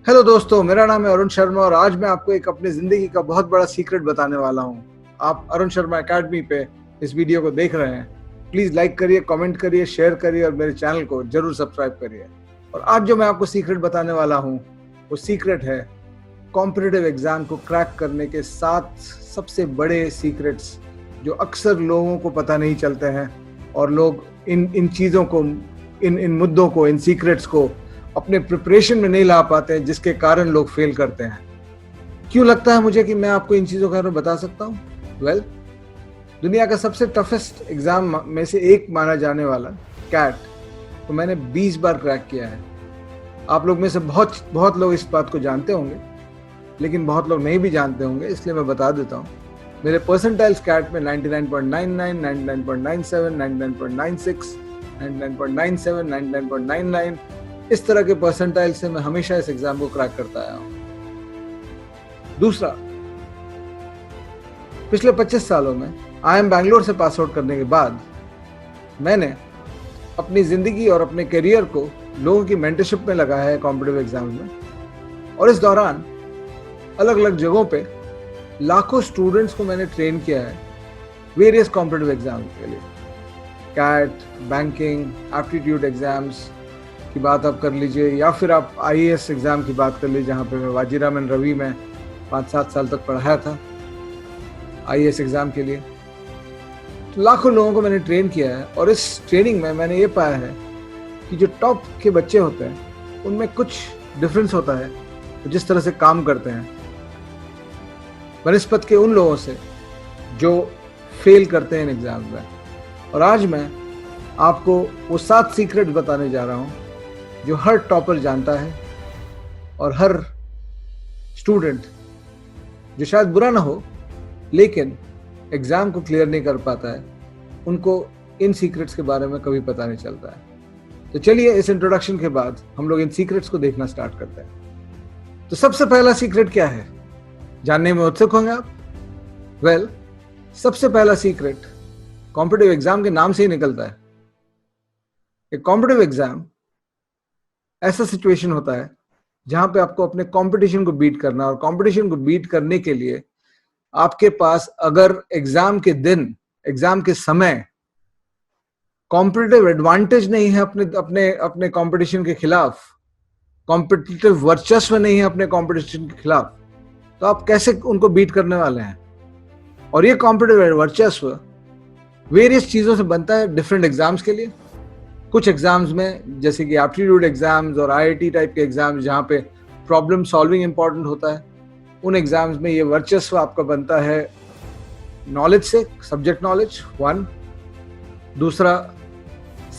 Hello दोस्तों, मेरा नाम है अरुण शर्मा और आज मैं आपको एक अपनी जिंदगी का बहुत बड़ा सीक्रेट बताने वाला हूँ। आप अरुण शर्मा एकेडमी पे इस वीडियो को देख रहे हैं। प्लीज लाइक करिए, कमेंट करिए, शेयर करिए और मेरे चैनल को जरूर सब्सक्राइब करिए। और आज जो मैं आपको सीक्रेट बताने वाला हूँ वो सीक्रेट है कॉम्पिटिटिव एग्जाम को क्रैक करने के 7 सबसे बड़े सीक्रेट्स जो अक्सर लोगों को पता नहीं चलते हैं और लोग इन चीज़ों को, इन मुद्दों को, इन सीक्रेट्स को अपने प्रिपरेशन में नहीं ला पाते हैं, जिसके कारण लोग फेल करते हैं। क्यों लगता है मुझे कि मैं आपको इन चीज़ों के बारे में बता सकता हूँ? वेल, दुनिया का सबसे टफेस्ट एग्जाम में से एक माना जाने वाला कैट तो मैंने 20 बार क्रैक किया है। आप लोग में से बहुत लोग इस बात को जानते होंगे, लेकिन बहुत लोग नहीं भी जानते होंगे, इसलिए मैं बता देता हूँ। मेरे परसेंटाइल्स कैट में 99.99, 99.97, 99.96, 99.97, 99.99 इस तरह के परसेंटाइल से मैं हमेशा इस एग्जाम को क्रैक करता आया हूं। दूसरा, पिछले 25 सालों में IIM बैंगलोर से पास आउट करने के बाद मैंने अपनी जिंदगी और अपने करियर को लोगों की मेंटरशिप में लगाया है कॉम्पिटिटिव एग्जाम में। और इस दौरान अलग अलग जगहों पे लाखों स्टूडेंट्स को मैंने ट्रेन किया है वेरियस कॉम्पिटिटिव एग्जाम के लिए। कैट, बैंकिंग, एप्टीट्यूड एग्जाम्स की बात आप कर लीजिए, या फिर आप IAS एग्जाम की बात कर लीजिए, जहाँ पे मैं वाजीरामन रवि में 5-7 साल तक पढ़ाया था IAS एग्जाम के लिए। तो लाखों लोगों को मैंने ट्रेन किया है और इस ट्रेनिंग में मैंने ये पाया है कि जो टॉप के बच्चे होते हैं उनमें कुछ डिफरेंस होता है तो जिस तरह से काम करते हैं बनिस्पत के उन लोगों से जो फेल करते हैं इन एग्जाम में। और आज मैं आपको वो 7 सीक्रेट बताने जा रहा हूँ जो हर टॉपर जानता है और हर स्टूडेंट जो शायद बुरा ना हो लेकिन एग्जाम को क्लियर नहीं कर पाता है, उनको इन सीक्रेट्स के बारे में कभी पता नहीं चलता है। तो चलिए इस इंट्रोडक्शन के बाद हम लोग इन सीक्रेट्स को देखना स्टार्ट करते हैं। तो सबसे पहला सीक्रेट क्या है, जानने में उत्सुक होंगे आप? वेल, सबसे पहला सीक्रेट कॉम्पिटिटिव एग्जाम के नाम से ही निकलता है। एक कॉम्पिटिटिव एग्जाम ऐसा सिचुएशन होता है जहां पे आपको अपने कंपटीशन को बीट करना, और कंपटीशन को बीट करने के लिए आपके पास अगर एग्जाम के दिन, एग्जाम के समय कॉम्पिटिटिव एडवांटेज नहीं है अपने कंपटीशन के खिलाफ, कॉम्पिटिटिव वर्चस्व नहीं है अपने कंपटीशन के खिलाफ, तो आप कैसे उनको बीट करने वाले हैं? और ये कॉम्पिटिटिव वर्चस्व वेरियस चीजों से बनता है डिफरेंट एग्जाम्स के लिए। कुछ एग्जाम्स में जैसे कि एप्टीट्यूड एग्जाम्स और IIT टाइप के एग्जाम्स जहाँ पे प्रॉब्लम सॉल्विंग इंपॉर्टेंट होता है, उन एग्जाम्स में ये वर्चस्व आपका बनता है नॉलेज से, सब्जेक्ट नॉलेज 1। दूसरा,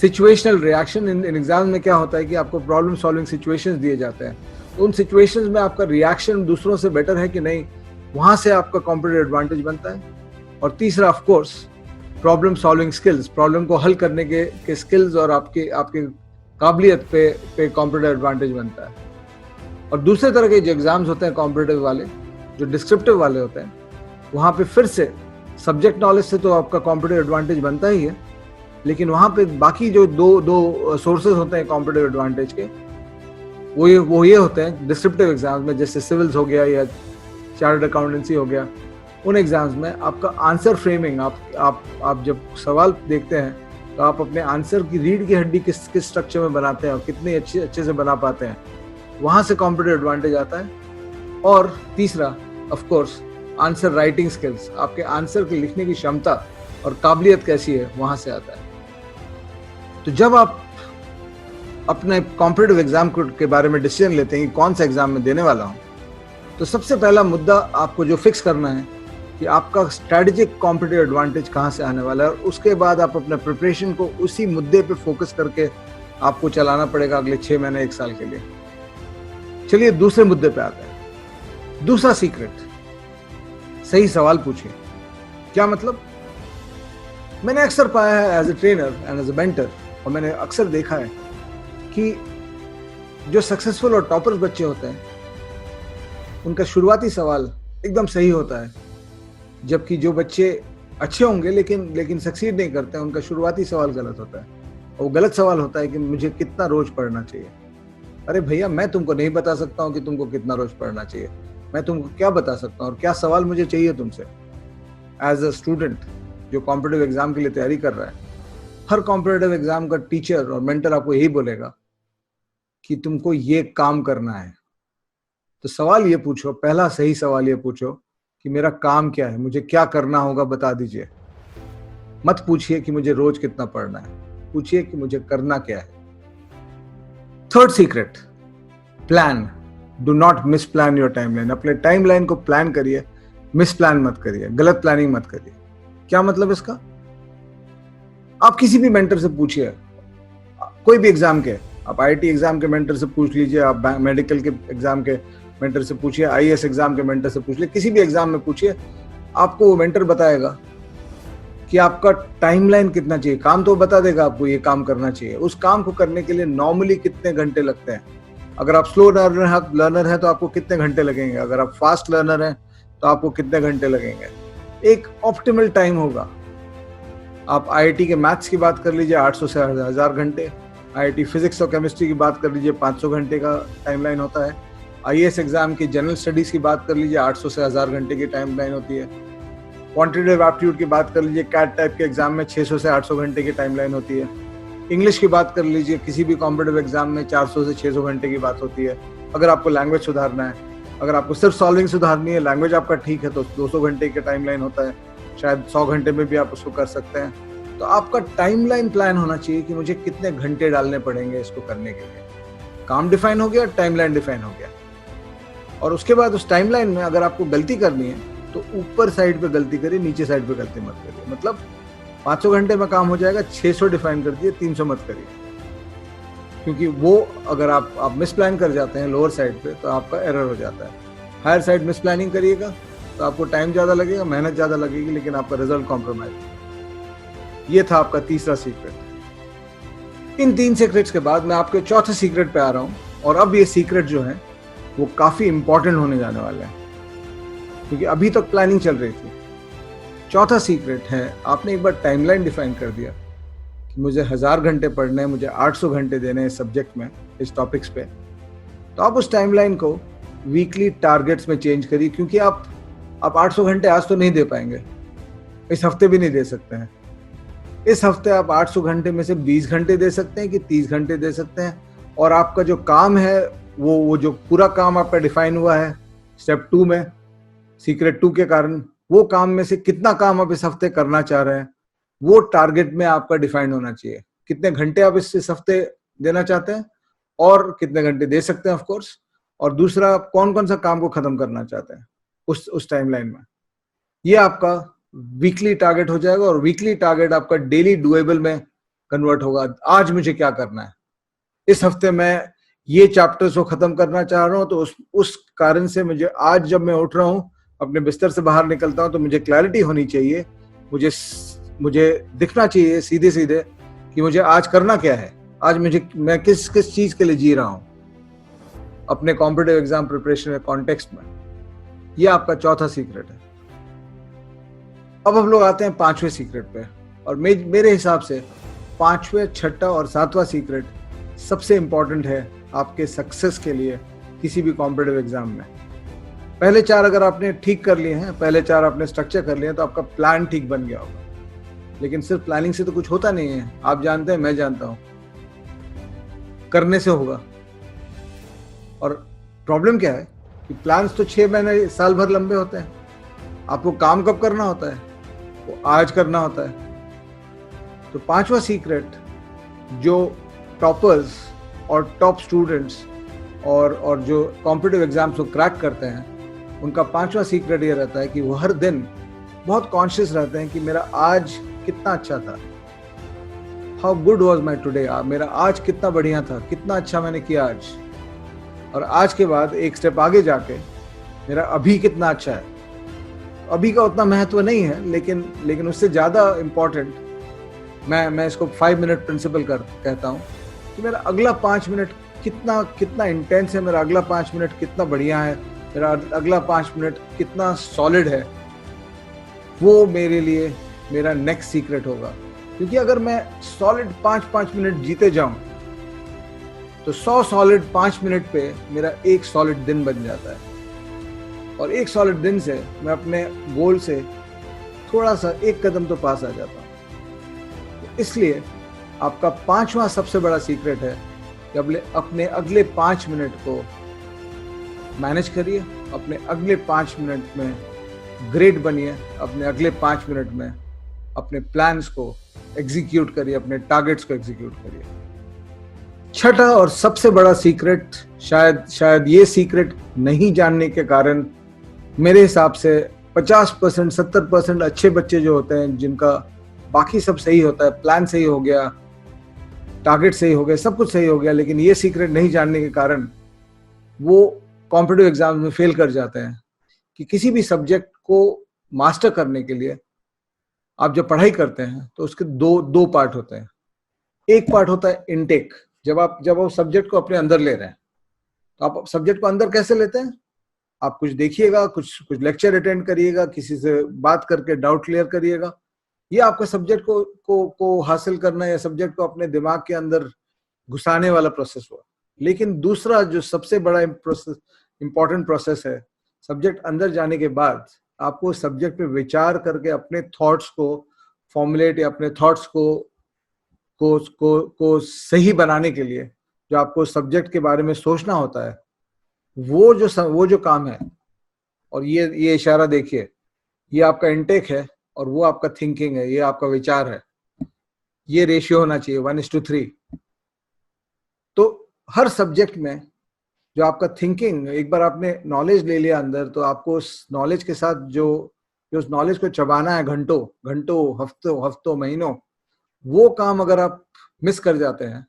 सिचुएशनल रिएक्शन। इन एग्जाम्स में क्या होता है कि आपको प्रॉब्लम सॉल्विंग सिचुएशंस दिए जाते हैं, उन सिचुएशंस में आपका रिएक्शन दूसरों से बेटर है कि नहीं, वहां से आपका कॉम्पिटिटिव एडवांटेज बनता है। और तीसरा, of course, problem solving skills, problem को हल करने के स्किल्स और आपके काबिलियत पे कॉम्पिटिटिव एडवांटेज बनता है। और दूसरे तरह के जो एग्जाम्स होते हैं कॉम्पिटिटिव वाले, जो डिस्क्रिप्टिव वाले होते हैं, वहाँ पे फिर से सब्जेक्ट नॉलेज से तो आपका कॉम्पिटिटिव एडवांटेज बनता ही है, लेकिन वहाँ पे बाकी जो दो सोर्सेज होते हैं कॉम्पिटिटिव एडवांटेज के, वो ये होते हैं डिस्क्रिप्टिव एग्जाम्स में, जैसे सिविल्स हो गया या चार्टर्ड अकाउंटेंसी हो गया। उन एग्जाम्स में आपका आंसर फ्रेमिंग, आप जब सवाल देखते हैं तो आप अपने आंसर की रीढ़ की हड्डी किस स्ट्रक्चर में बनाते हैं और कितने अच्छे से बना पाते हैं, वहां से कॉम्पिटिटिव एडवांटेज आता है। और तीसरा, of course, answer writing skills, आपके आंसर के लिखने की क्षमता और काबिलियत कैसी है, वहां से आता है। तो जब आप अपने कॉम्पिटिटिव एग्जाम के बारे में डिसीजन लेते हैं कि कौन सा एग्जाम में देने वाला हूं, तो सबसे पहला मुद्दा आपको जो फिक्स करना है कि आपका स्ट्रेटेजिक कॉम्पिटिटिव एडवांटेज कहाँ से आने वाला है, और उसके बाद आप अपने प्रिपरेशन को उसी मुद्दे पे फोकस करके आपको चलाना पड़ेगा अगले 6 महीने 1 साल के लिए। चलिए दूसरे मुद्दे पे आते हैं। दूसरा सीक्रेट, सही सवाल पूछिए। क्या मतलब? मैंने अक्सर पाया है as a trainer and as a mentor, और मैंने अक्सर देखा है कि जो सक्सेसफुल और टॉपर्स बच्चे होते हैं उनका शुरुआती सवाल एकदम सही होता है, जबकि जो बच्चे अच्छे होंगे लेकिन सक्सीड नहीं करते हैं, उनका शुरुआती सवाल गलत होता है। और वो गलत सवाल होता है कि मुझे कितना रोज पढ़ना चाहिए। अरे भैया, मैं तुमको नहीं बता सकता हूँ कि तुमको कितना रोज पढ़ना चाहिए। मैं तुमको क्या बता सकता हूँ और क्या सवाल मुझे चाहिए तुमसे एज अ स्टूडेंट जो कॉम्पिटिटिव एग्जाम के लिए तैयारी कर रहा है। हर कॉम्पिटिटिव एग्जाम का टीचर और मेंटर आपको यही बोलेगा कि तुमको ये काम करना है। तो सवाल ये पूछो, पहला सही सवाल ये पूछो कि मेरा काम क्या है, मुझे क्या करना होगा, बता दीजिए। मत पूछिए कि मुझे रोज कितना पढ़ना है, पूछिए कि मुझे करना क्या है। Third secret, plan. Do not miss plan your timeline. अपने टाइमलाइन को प्लान करिए, मिस प्लान मत करिए, गलत प्लानिंग मत करिए। क्या मतलब इसका? आप किसी भी मेंटर से पूछिए, कोई भी एग्जाम के, आप आईआईटी एग्जाम के मेंटर से पूछ लीजिए, आप मेडिकल के एग्जाम के मेंटर से पूछिए, आईएएस एग्जाम के मेंटर से पूछ लीजिए, किसी भी एग्जाम में पूछिए, आपको वो मेंटर बताएगा कि आपका टाइमलाइन कितना चाहिए। काम तो बता देगा आपको ये काम करना चाहिए। उस काम को करने के लिए नॉर्मली कितने घंटे लगते हैं। अगर आप स्लो लर्नर हैं तो आपको कितने घंटे लगेंगे, अगर आप फास्ट लर्नर हैं तो आपको कितने घंटे लगेंगे। एक ऑप्टिमल टाइम होगा। आप आईआईटी के मैथ्स की बात कर लीजिए, 800 से 1000 घंटे। आईआईटी फिजिक्स और केमिस्ट्री की बात कर लीजिए, 500 घंटे का टाइमलाइन होता है। आईएएस एग्जाम की जनरल स्टडीज की बात कर लीजिए, 800 से 1000 घंटे की टाइमलाइन होती है। क्वांटिटेटिव एप्टीट्यूड की बात कर लीजिए, कैट टाइप के एग्जाम में 600 से 800 घंटे की टाइमलाइन होती है। इंग्लिश की बात कर लीजिए, किसी भी कॉम्पिटिटिव एग्जाम में 400 से 600 घंटे की बात होती है। अगर आपको लैंग्वेज सुधारना है, अगर आपको सिर्फ सॉल्विंग सुधारनी है, लैंग्वेज आपका ठीक है, तो 200 घंटे की टाइमलाइन होता है। शायद 100 घंटे में भी आप उसको कर सकते हैं। तो आपका टाइमलाइन प्लान होना चाहिए कि मुझे कितने घंटे डालने पड़ेंगे इसको करने के लिए। काम डिफाइन हो गया, टाइमलाइन डिफाइन हो गया। और उसके बाद उस टाइमलाइन में अगर आपको गलती करनी है तो ऊपर साइड पे गलती करिए, नीचे साइड पे गलती मत करिए। मतलब 500 घंटे में काम हो जाएगा, 600 डिफाइन कर दिए, 300 मत करिए। क्योंकि वो अगर आप मिस प्लान कर जाते हैं लोअर साइड पे तो आपका एरर हो जाता है। हायर साइड मिस प्लानिंग करिएगा तो आपको टाइम ज़्यादा लगेगा, मेहनत ज़्यादा लगेगी, लेकिन आपका रिजल्ट कॉम्प्रोमाइज। ये था आपका तीसरा सीक्रेट। इन 3 सीक्रेट्स के बाद मैं आपके चौथे सीक्रेट पे आ रहा हूँ। और अब ये सीक्रेट जो है वो काफ़ी इंपॉर्टेंट होने जाने वाले हैं, क्योंकि अभी तक प्लानिंग चल रही थी। चौथा सीक्रेट है, आपने एक बार टाइमलाइन डिफाइन कर दिया कि मुझे 1000 घंटे पढ़ने हैं, मुझे 800 घंटे देने हैं इस सब्जेक्ट में, इस टॉपिक्स पे। तो आप उस टाइमलाइन को वीकली टारगेट्स में चेंज करिए। क्योंकि आप 800 घंटे आज तो नहीं दे पाएंगे, इस हफ्ते भी नहीं दे सकते हैं। इस हफ्ते आप 800 घंटे में से 20 घंटे दे सकते हैं कि 30 घंटे दे सकते हैं। और आपका जो काम है वो जो पूरा काम आपका डिफाइन हुआ है स्टेप 2 में, सीक्रेट 2 के कारण, वो काम में से कितना काम आप इस हफ्ते करना चाह रहे हैं वो टारगेट में आपका डिफाइंड होना चाहिए। कितने घंटे आप इस हफ्ते देना चाहते हैं और कितने घंटे दे सकते हैं ऑफ कोर्स। और दूसरा, आप कौन कौन सा काम को खत्म करना चाहते हैं उस टाइमलाइन में। ये आपका वीकली टारगेट हो जाएगा और वीकली टारगेट आपका डेली डुएबल में कन्वर्ट होगा। आज मुझे क्या करना है, इस हफ्ते मैं ये चैप्टर्स को खत्म करना चाह रहा हूँ, तो उस कारण से मुझे आज जब मैं उठ रहा हूँ, अपने बिस्तर से बाहर निकलता हूँ, तो मुझे क्लैरिटी होनी चाहिए, मुझे दिखना चाहिए सीधे सीधे कि मुझे आज करना क्या है, आज मैं किस चीज के लिए जी रहा हूँ अपने कॉम्पिटिटिव एग्जाम प्रिपरेशन में, कॉन्टेक्स्ट में। ये आपका चौथा सीक्रेट है। अब हम लोग आते हैं 5वें सीक्रेट पे। और मेरे हिसाब से 5वें, 6ठा और 7वां सीक्रेट सबसे इंपॉर्टेंट है आपके सक्सेस के लिए किसी भी कॉम्पिटिटिव एग्जाम में। पहले 4 अगर आपने ठीक कर लिए हैं, पहले 4 आपने स्ट्रक्चर कर लिए हैं, तो आपका प्लान ठीक बन गया होगा। लेकिन सिर्फ प्लानिंग से तो कुछ होता नहीं है। आप जानते हैं, मैं जानता हूं, करने से होगा। और प्रॉब्लम क्या है कि प्लान्स तो 6 महीने, साल भर लंबे होते हैं। आपको काम कब करना होता है? वो आज करना होता है। तो 5वां सीक्रेट, जो टॉपर्स और टॉप स्टूडेंट्स और जो कॉम्पिटिटिव एग्जाम्स को क्रैक करते हैं, उनका 5वां सीक्रेट ये रहता है कि वो हर दिन बहुत कॉन्शियस रहते हैं कि मेरा आज कितना अच्छा था। How good was my today. मेरा आज कितना बढ़िया था, कितना अच्छा मैंने किया आज। और आज के बाद एक स्टेप आगे जाके मेरा अभी कितना अच्छा है। अभी का उतना महत्व नहीं है, लेकिन उससे ज़्यादा इम्पोर्टेंट, मैं इसको 5 मिनट प्रिंसिपल कहता हूँ कि मेरा अगला 5 मिनट कितना इंटेंस है, मेरा अगला 5 मिनट कितना बढ़िया है, मेरा अगला 5 मिनट कितना सॉलिड है। वो मेरे लिए मेरा नेक्स्ट सीक्रेट होगा। क्योंकि अगर मैं सॉलिड 5-5 मिनट जीते जाऊं तो 100 सॉलिड 5 मिनट पे मेरा एक सॉलिड दिन बन जाता है, और एक सॉलिड दिन से मैं अपने गोल से थोड़ा सा एक कदम तो पास आ जाता हूँ। इसलिए आपका 5वां सबसे बड़ा सीक्रेट है कि अपने अगले 5 मिनट को मैनेज करिए, अपने अगले 5 मिनट में ग्रेट बनिए, अपने अगले 5 मिनट में अपने प्लान्स को एग्जीक्यूट करिए, अपने टारगेट्स को एग्जीक्यूट करिए। छठा और सबसे बड़ा सीक्रेट, शायद ये सीक्रेट नहीं जानने के कारण मेरे हिसाब से 50% 70% अच्छे बच्चे जो होते हैं, जिनका बाकी सब सही होता है, प्लान सही हो गया, टारगेट सही हो गया, सब कुछ सही हो गया, लेकिन ये सीक्रेट नहीं जानने के कारण वो कॉम्पिटिटिव एग्जाम में फेल कर जाते हैं। कि किसी भी सब्जेक्ट को मास्टर करने के लिए आप जब पढ़ाई करते हैं तो उसके दो पार्ट होते हैं। एक पार्ट होता है इनटेक, जब आप सब्जेक्ट को अपने अंदर ले रहे हैं, तो आप सब्जेक्ट को अंदर कैसे लेते हैं? आप कुछ देखिएगा, कुछ लेक्चर अटेंड करिएगा, किसी से बात करके डाउट क्लियर करिएगा। ये आपका सब्जेक्ट को हासिल करना या सब्जेक्ट को अपने दिमाग के अंदर घुसाने वाला प्रोसेस हुआ। लेकिन दूसरा जो सबसे बड़ा इंपॉर्टेंट प्रोसेस है, सब्जेक्ट अंदर जाने के बाद आपको सब्जेक्ट पे विचार करके अपने थॉट्स को फॉर्मुलेट या अपने थॉट्स को सही बनाने के लिए जो आपको सब्जेक्ट के बारे में सोचना होता है, वो जो काम है, और ये इशारा देखिए, ये आपका इनटेक है और वो आपका थिंकिंग है, ये आपका विचार है। ये रेशियो होना चाहिए 1:3। तो हर सब्जेक्ट में जो आपका थिंकिंग, एक बार आपने नॉलेज ले लिया अंदर, तो आपको उस नॉलेज के साथ जो उस नॉलेज को चबाना है घंटों हफ्तों महीनों, वो काम अगर आप मिस कर जाते हैं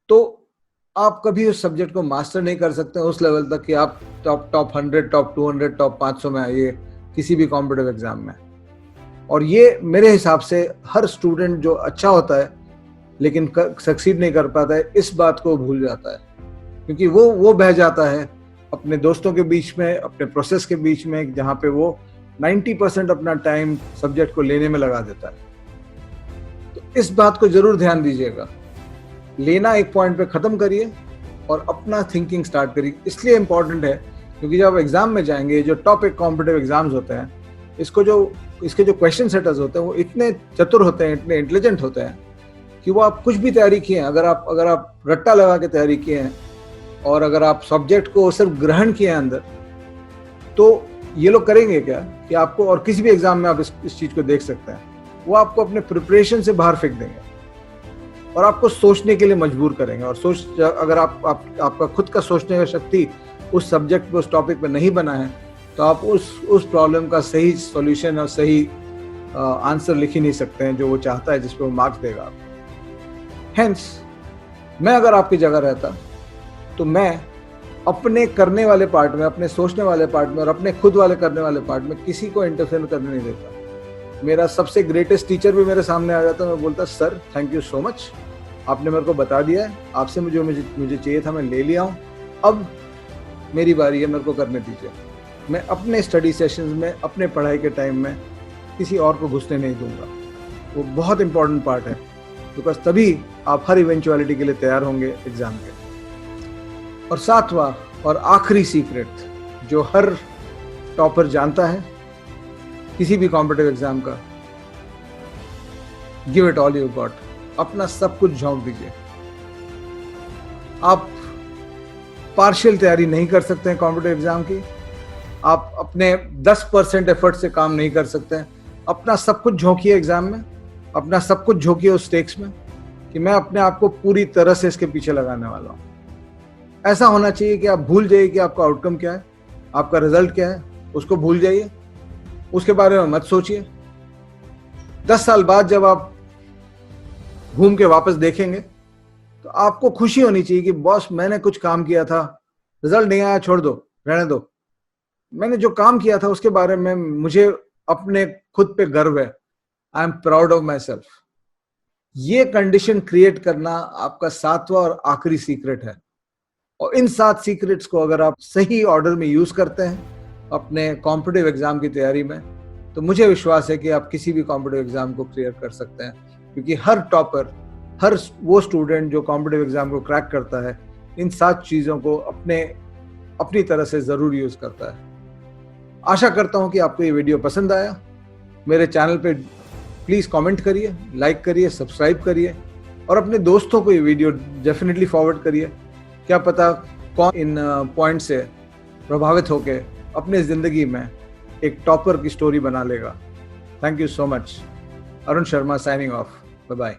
तो आप कभी उस सब्जेक्ट को मास्टर नहीं कर सकते उस लेवल तक कि आप टॉप 100, टॉप 200, टॉप 500 में आइए किसी भी कॉम्पिटिटिव एग्जाम में। और ये मेरे हिसाब से हर स्टूडेंट जो अच्छा होता है लेकिन सक्सीड नहीं कर पाता है, इस बात को भूल जाता है, क्योंकि वो बह जाता है अपने दोस्तों के बीच में, अपने प्रोसेस के बीच में, जहाँ पे वो 90% अपना टाइम सब्जेक्ट को लेने में लगा देता है। तो इस बात को जरूर ध्यान दीजिएगा, लेना एक पॉइंट पे खत्म करिए और अपना थिंकिंग स्टार्ट करिए। इसलिए इम्पोर्टेंट है क्योंकि जब आप एग्जाम में जाएंगे, जो टॉप एक कॉम्पिटिटिव एग्जाम्स होते हैं, इसके जो क्वेश्चन सेटर्स होते हैं वो इतने चतुर होते हैं, इतने इंटेलिजेंट होते हैं कि वो आप कुछ भी तैयारी किए हैं, अगर आप रट्टा लगा के तैयारी किए हैं और अगर आप सब्जेक्ट को सिर्फ ग्रहण किए हैं अंदर, तो ये लोग करेंगे क्या कि आपको, और किसी भी एग्जाम में आप इस चीज को देख सकते हैं, वो आपको अपने प्रिपरेशन से बाहर फेंक देंगे और आपको सोचने के लिए मजबूर करेंगे। और अगर आपका खुद का सोचने का शक्ति उस सब्जेक्ट पे, उस टॉपिक पे नहीं बना है, तो आप उस प्रॉब्लम का सही सॉल्यूशन और सही आंसर लिख ही नहीं सकते हैं जो वो चाहता है, जिस पे वो मार्क्स देगा आपको। हेंस, मैं अगर आपकी जगह रहता तो मैं अपने करने वाले पार्ट में, अपने सोचने वाले पार्ट में और अपने खुद वाले करने वाले पार्ट में किसी को इंटरफेयर करने नहीं देता। मेरा सबसे ग्रेटेस्ट टीचर भी मेरे सामने आ जाता, मैं बोलता, sir thank you so much, आपने मेरे को बता दिया है, आपसे मुझे चाहिए था मैं ले लिया हूँ, अब मेरी बारी है, मेरे को करने दीजिए। मैं अपने स्टडी सेशंस में, अपने पढ़ाई के टाइम में किसी और को घुसने नहीं दूंगा। वो बहुत इंपॉर्टेंट पार्ट है, बिकॉज तभी आप हर इवेंचुअलिटी के लिए तैयार होंगे एग्जाम के। और 7वां और आखिरी सीक्रेट जो हर टॉपर जानता है किसी भी कॉम्पिटिटिव एग्जाम का, give it all you got. अपना सब कुछ झोंक दीजिए। आप पार्शियल तैयारी नहीं कर सकते हैं कॉम्पिटिटिव एग्जाम की, आप अपने 10% एफर्ट से काम नहीं कर सकते हैं। अपना सब कुछ झोंकिए एग्जाम में, अपना सब कुछ झोंकिए उस स्टेक्स में कि मैं अपने आप को पूरी तरह से इसके पीछे लगाने वाला हूं। ऐसा होना चाहिए कि आप भूल जाइए कि आपका आउटकम क्या है, आपका रिजल्ट क्या है, उसको भूल जाइए, उसके बारे में मत सोचिए। 10 साल बाद जब आप घूम के वापस देखेंगे तो आपको खुशी होनी चाहिए कि बॉस मैंने कुछ काम किया था, रिजल्ट नहीं आया, छोड़ दो, रहने दो, मैंने जो काम किया था उसके बारे में मुझे अपने खुद पे गर्व है, I am proud of my self. ये कंडीशन क्रिएट करना आपका 7वां और आखिरी सीक्रेट है। और इन 7 सीक्रेट्स को अगर आप सही ऑर्डर में यूज करते हैं अपने कॉम्पिटिटिव एग्जाम की तैयारी में, तो मुझे विश्वास है कि आप किसी भी कॉम्पिटिटिव एग्जाम को क्लियर कर सकते हैं, क्योंकि हर टॉपर, हर वो स्टूडेंट जो कॉम्पिटिटिव एग्जाम को क्रैक करता है इन 7 चीज़ों को अपनी तरह से ज़रूर यूज़ करता है। आशा करता हूँ कि आपको ये वीडियो पसंद आया। मेरे चैनल पे प्लीज़ कमेंट करिए, लाइक करिए, सब्सक्राइब करिए और अपने दोस्तों को ये वीडियो डेफिनेटली फॉरवर्ड करिए। क्या पता कौन इन पॉइंट से प्रभावित होकर अपने ज़िंदगी में एक टॉपर की स्टोरी बना लेगा। Thank you so much. Arun Sharma signing off. Bye bye.